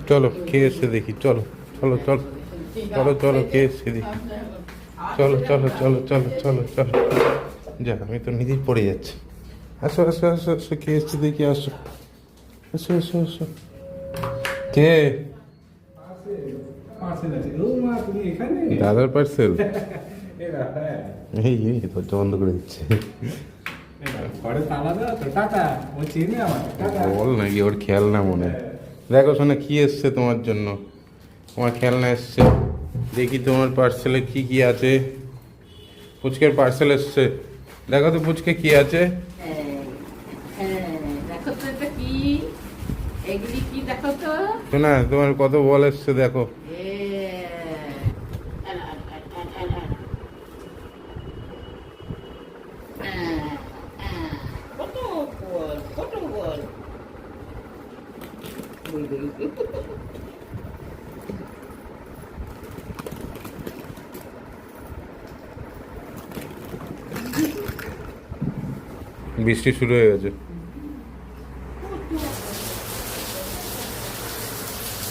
চলো কে এসছে দেখি, চলো চলো চলো চলো চলো কে এসছে দেখি, চলো চলো চলো চলো চলো চলো। যা, আমি তো নিজেই পড়ে যাচ্ছি। আসো আসো আসো আসো, কে এসছে দেখি, আসো আসো আসো আসো। কে? দাদার পার্সেল? এই দরজা বন্ধ করে দিচ্ছে। বল নাকি ওর খেলনা মনে হয়। দেখো শোনা, কি এসছে তোমার জন্য? তোমার খেলনা এসছে। দেখি তোমার পার্সেলে কি কি আছে। পুচকের পার্সেল এসছে, দেখো তো পুচকে কি আছে। শোনা, তোমার কত বল এসছে দেখো। বৃষ্টি শুরু হয়ে গেছে।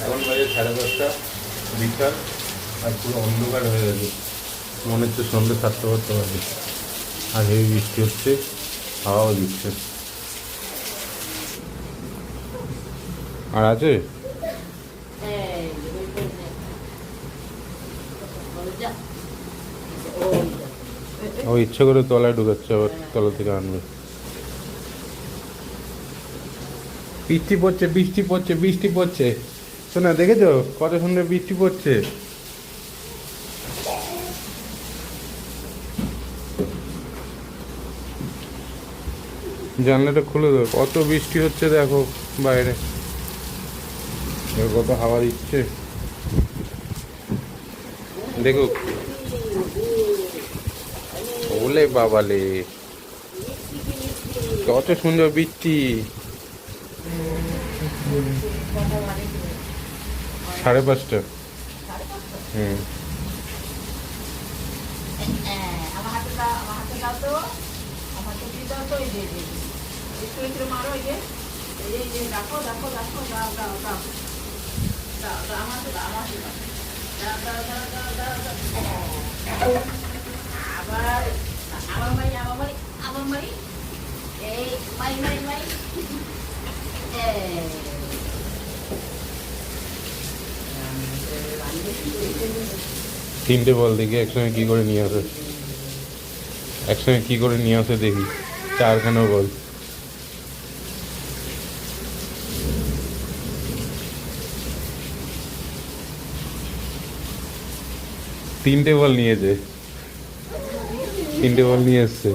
এখন বাজে 5:30 বিকাল, আর পুরো অন্ধকার হয়ে গেছে। মনে হচ্ছে সন্ধ্যে 7টা বাজে। আর হেভি বৃষ্টি হচ্ছে, হাওয়াও দিচ্ছে। আর আছে ও ইচ্ছে করে তলায় ঢুকাচ্ছে, আবার তলা থেকে আনবে। বৃষ্টি পড়ছে বৃষ্টি পড়ছে বৃষ্টি পড়ছে। শোনা, দেখেছো কত সুন্দর বৃষ্টি পড়ছে। জানলাটা খুলে দাও, কত বৃষ্টি হচ্ছে দেখো বাইরে, কত হাওয়া দিচ্ছে দেখো। ওলে বাবালে, কত সুন্দর বৃষ্টি। 5:30। তিনটে বল দেখি একসঙ্গে কি করে নিয়ে আসে, একসঙ্গে কি করে নিয়ে আসে দেখি। 4খানা বল। তিনটে বল নিয়েছে, তিনটে বল নিয়ে এসছে।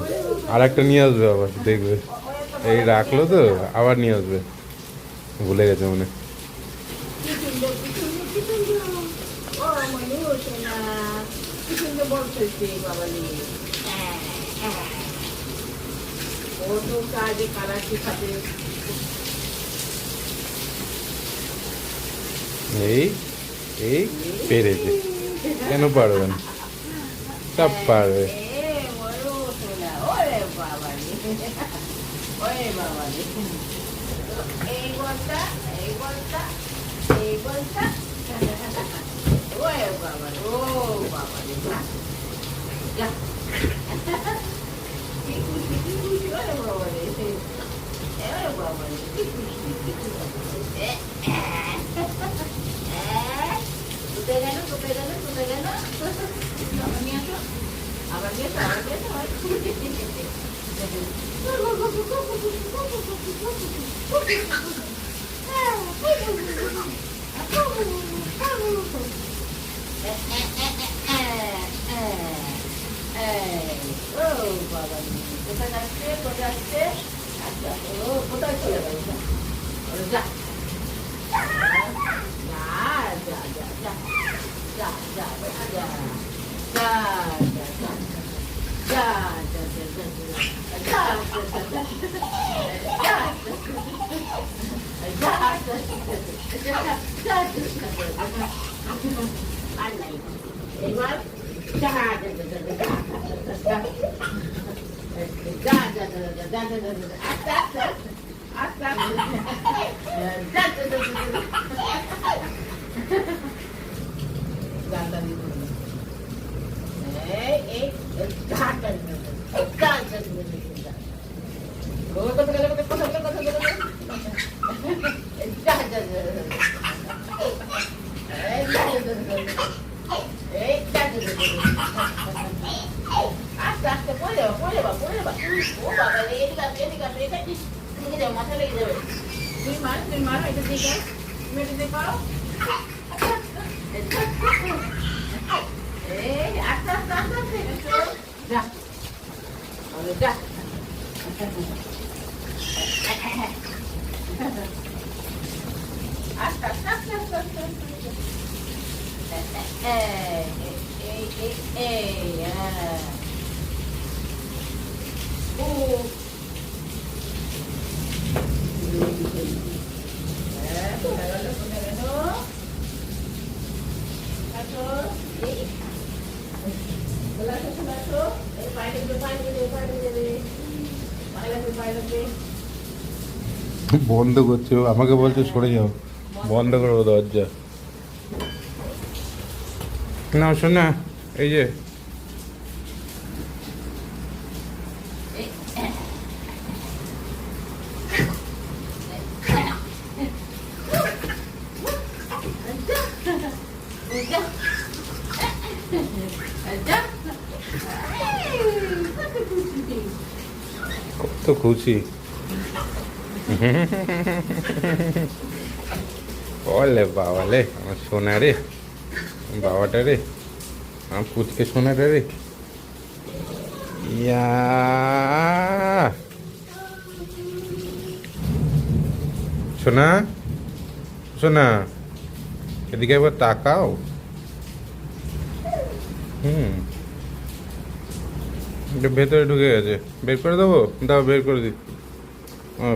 আর একটা নিয়ে আসবে আবার, দেখবে এই রাখলো তো, আবার নিয়ে আসবে। ভুলে গেছে মনে। এই এই পেরেছে, কেন পারবে না? সব পারবে। কোথায় চলে গেল? যা লেগে যাবে, মাথা লেগে যাবে। তুমি মারো, এটা দিয়ে যাও। তুমি এটা দিয়ে করো। এই, আস্তে আস্তে আস্তে আস্তে এসো। যা। আরে যা। আস্তে আস্তে আস্তে আস্তে আস্তে আস্তে। ও বন্ধ করছো, আমাকে বলছো সরে যাও, বন্ধ করবো দরজা। না শোনা, এই যে কত খুশি। বলে বাবালে আমার সোনা রে, বাবাটা রে, আমার পুচকে সোনাটা রে। ইয়া সোনা, সোনা এদিকে একবার তাকাও। এটা ভেতরে ঢুকে গেছে, বের করে দেবো? দাও বের করে দিই।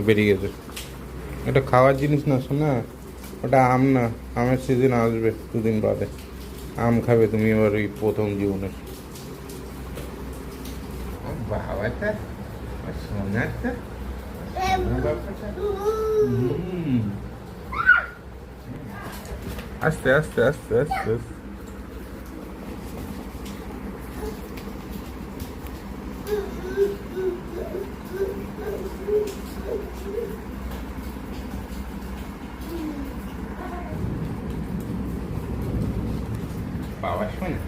বেরিয়ে গেছে। এটা খাওয়ার জিনিস না শোনা, ওটা আম না, আমের সিজন আসবে 2 দিন বাদে। আম খাবে তুমি এবার ওই প্রথম জীবনে। বাবাটা সোনাটা, আস্তে আস্তে আস্তে আস্তে আস্তে। বাবা শোনা,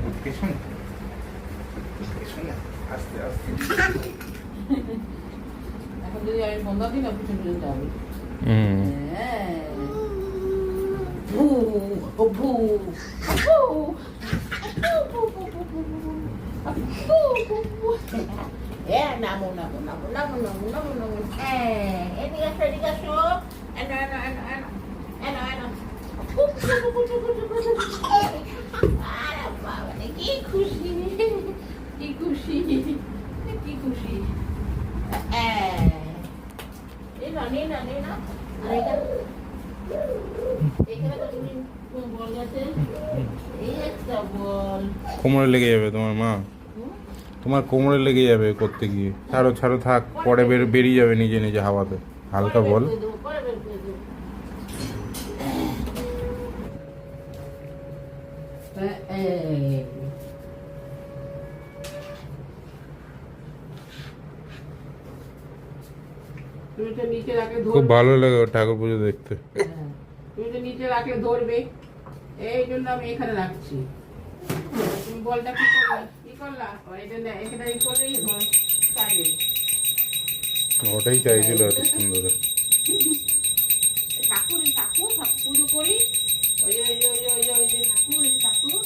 উঠকে শোনা, উঠকে শোনা, আস্তে আস্তে। এখন যদি আমি বন্ধ দিই না, পিছনে পিছনে যাবে। ভু ভু ভু নামো নামো নামো নামো নামো নামো নামো। এদিকে আসো, এদিকে আসো। এনো এনো এনো এনো এনো এনো। আরে বাবা রে, কি খুশি, কি খুশি, কি খুশি। এই না, নে না, নে না। আর এখানে তো তুমি বল গেছে, এই একটা বল। কোমরে লেগে যাবে তোমার মা, তোমার কোমরে লেগে যাবে করতে গিয়ে। ছাড়ো ছাড়ো, থাক, পরে বেরিয়ে যাবে নিজে নিজে হাওয়াতে। হালকা বল। খুব ভালো লাগে ঠাকুর পুজো দেখতে। তুমি তো নিচে রাখলে ধরবে, এই জন্য আমি এখানে রাখছি। তুমি বলটা কি করলা, কি করলা? এটা এখানে ই করলেই হয়, চাইবে। ওটাই চাইছিল এত সুন্দর। ঠাকুর ঠাকুর পুজো করি, ওই যে ওই যে ওই যে ওই যে ওই যে ঠাকুর, এই ঠাকুর।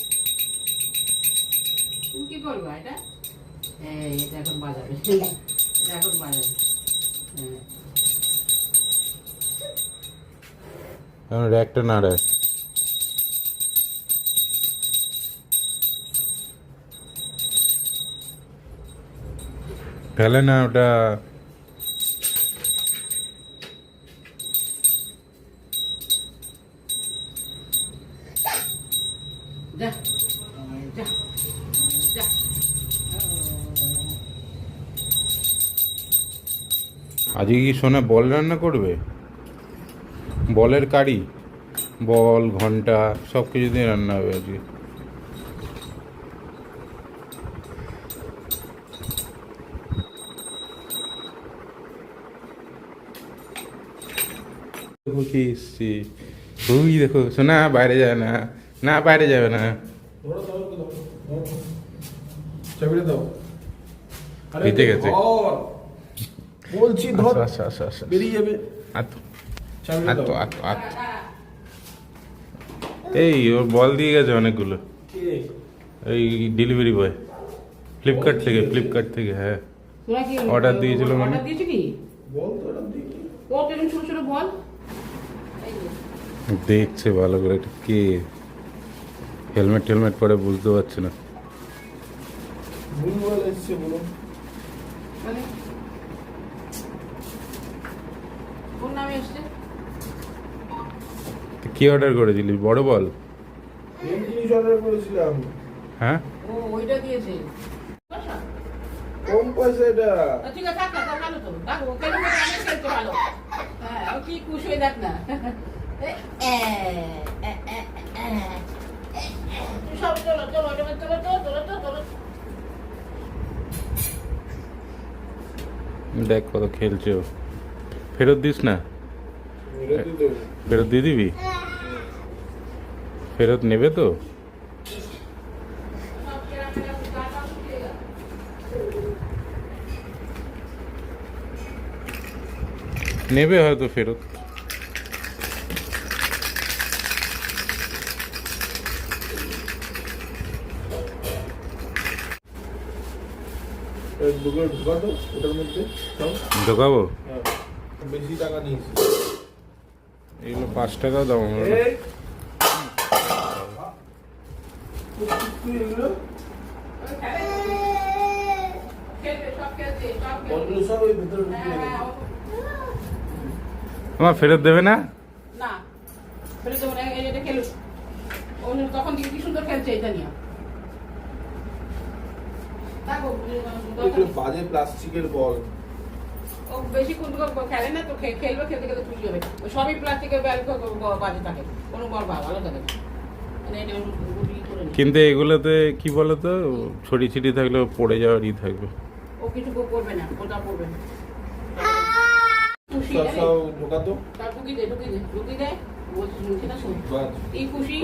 তুমি কি করবা এটা? এটা এখন বাজাবে, এটা এখন বাজাবে। একটা নাড়ায়। ফেলে না ওটা। যা যা যা। আজকে কি সোনা বল রান্না করবে? বলের কারি, বল, ঘন্টা সব কিছু দিয়ে রান্না হবে আজকে। দেখো কি এসছি, ওই দেখো সোনা বাইরে যাবে না, না বাইরে যাবে না। চাবিটা দাও। ভিজে গেছে, বলছি ধর আচ্ছা আচ্ছা আচ্ছা বেরিয়ে যাবে। আতো চাবিটা আতো দাও। আতো আতো এই ওর বল দিয়ে গেছে অনেকগুলো কে? এই ডেলিভারি বয় ফ্লিপকার্ট থেকে হ্যাঁ তোরা কি Order দিয়েছিল মানে? অর্ডার দিয়েছিলি বল তো এরকম দেখি। কত এরকম ছোট ছোট বল এই যে। দেখছে ভালো করে এটা কে হেলমেট পরে বুঝতে পারছে না ভুলভাল এসছে বলুন। মানে কোন নামে এসছে কি অর্ডার করেছিলি বড় বল এই জিনিস অর্ডার করেছিলাম। হ্যাঁ ও ওইটা দিয়েছে আচ্ছা কম পয়সা এটা। ঠিক আছে থাক না তা ভালো তো দেখো কেন অনেক খেলতে ভালো হ্যাঁ ও কি খুশি হয়ে দেখ না সব চলো চলো চলো চলো চলো চলো চলো দেখ কত খেলছে ও ফেরত দিস না এটা দিয়ে দেবো। ফেরত দিয়ে দিবি ফেরত নেবে তো সব কেরামেরা গাটা শুকিয়ে গেল নেবে হয়তো ফেরত এই দুটো ঢোকা তো ওটার মধ্যে সব। ঢোকাবো হ্যাঁ। বেশি টাকা নিয়েছি। এগুলো 5 টাকাও দাম আমরা এই। তুই এগুলো খেলবে সব খেলছে সব বলগুলো খেলছে সব ওই ভেতরে ঢুকিয়ে হ্যাঁ দেবো। আমার ফেরত দেবে না না ফেলে দেবো না এটা খেলুক ও তখন দেখি কি সুন্দর খেলছে এটা নিয়ে দেখো এগুলো বাজে প্লাস্টিকের বল। ও বেশি কিন্তু খেলে না তো খেলবে খেলতে খেলতে খুশি হবে ও সবই প্লাস্টিকের ব্যাগ বাজে থাকে কোনো বল ভালো থাকে না মানে এটা গুলি করে নি। কিন্তু এগুলোতে কি বলতো ছড়ি ছিটি থাকলে পড়ে যাওয়ারই থাকবে ও কিছু করবে না ওটা করবে না খুশি সব জানিস? সব ঢোকা তো। তার ঢুকি দে বলছি শুনছি না শুন বাজ। এই খুশি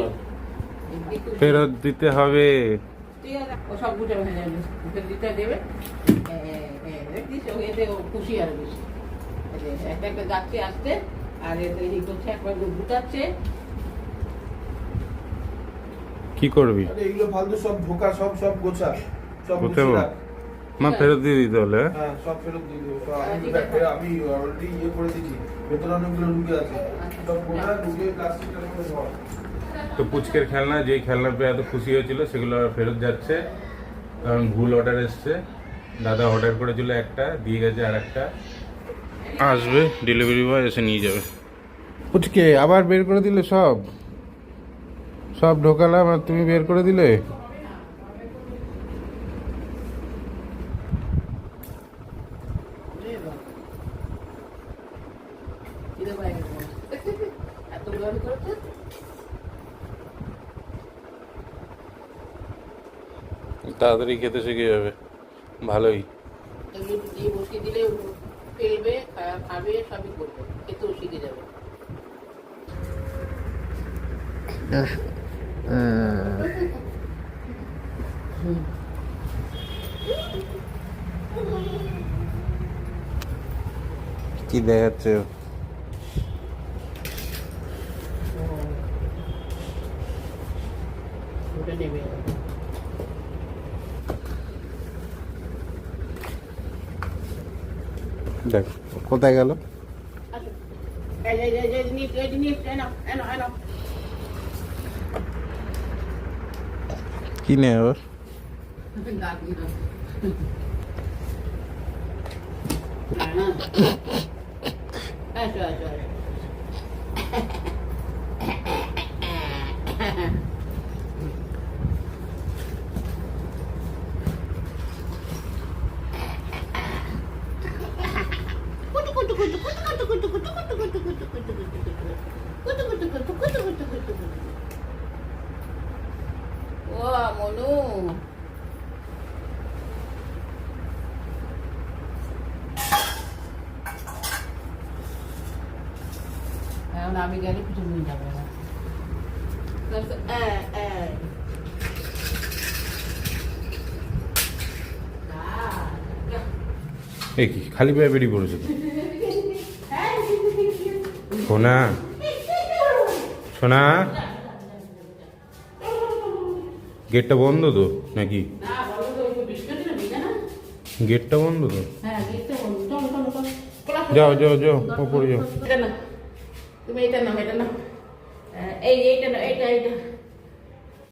এই খুশি। ফেরত দিতে হবে ঠিক আছে ও সব গুটে হয়ে যাবে ফেরত দিতে দেবে দেখছিস ও এতে ও খুশি আরো বেশি এই যে একটা একটা যাচ্ছে আসতে আর এতে এই করছে একবার গুটাচ্ছে কি করবি আরে এগুলো ফালতু সব ঢোকা সব সব গোছা সব গোছাবো? গুছিয়ে রাখ। মা ফেরত দিয়ে দিতে হলে হ্যাঁ? হ্যাঁ সব ফেরত দিয়ে দেবো সব আমি ঠিক আছে। ব্যাগটা আমি অলরেডি ইয়ে করে দিয়েছি ভেতরে অনেকগুলো ঢুকে আছে সব গোটা ঢুকে প্লাস্টিকের মধ্যে ধর। তো পুচকের খেলনা যেই খেলনা পেয়ে এত খুশি হয়েছিল সেগুলো আর ফেরত যাচ্ছে কারণ ভুল অর্ডার এসছে দাদা অর্ডার করেছিল একটা দিয়ে গেছে আর একটা আসবে ডেলিভারি বয় এসে নিয়ে যাবে পুচকে আবার বের করে দিলে সব সব ঢোকালাম আর তুমি বের করে দিলে এত গরম করছে তাড়াতাড়ি খেতে শিখে যাবে ভালোই এগুলো দিয়ে বসিয়ে দিলে ও ফেলবে খাবে সবই করবে খেতেও শিখে যাবে কি দেখাচ্ছে ওটা নেবে দেখ কোথায় গেল আসো এই জিনিস এনো কি নেই আবার দাঁত দিল আসো আসো আসো ও মনু এখন আমি গেলে কিছু নিয়ে যাবে না এই কি খালি পায়ে বেরিয়ে পড়েছে তো সোনা সোনা গেটটা বন্ধ তো নাকি না বলো তো একটু বৃষ্টি হচ্ছে না ভিজে না গেটটা বন্ধ তো হ্যাঁ গেটটা বন্ধ চলো চলো চলো যাও যাও যাও ওপরে যাও এটা না তুমি এটা নাও এই এইটা না এইটা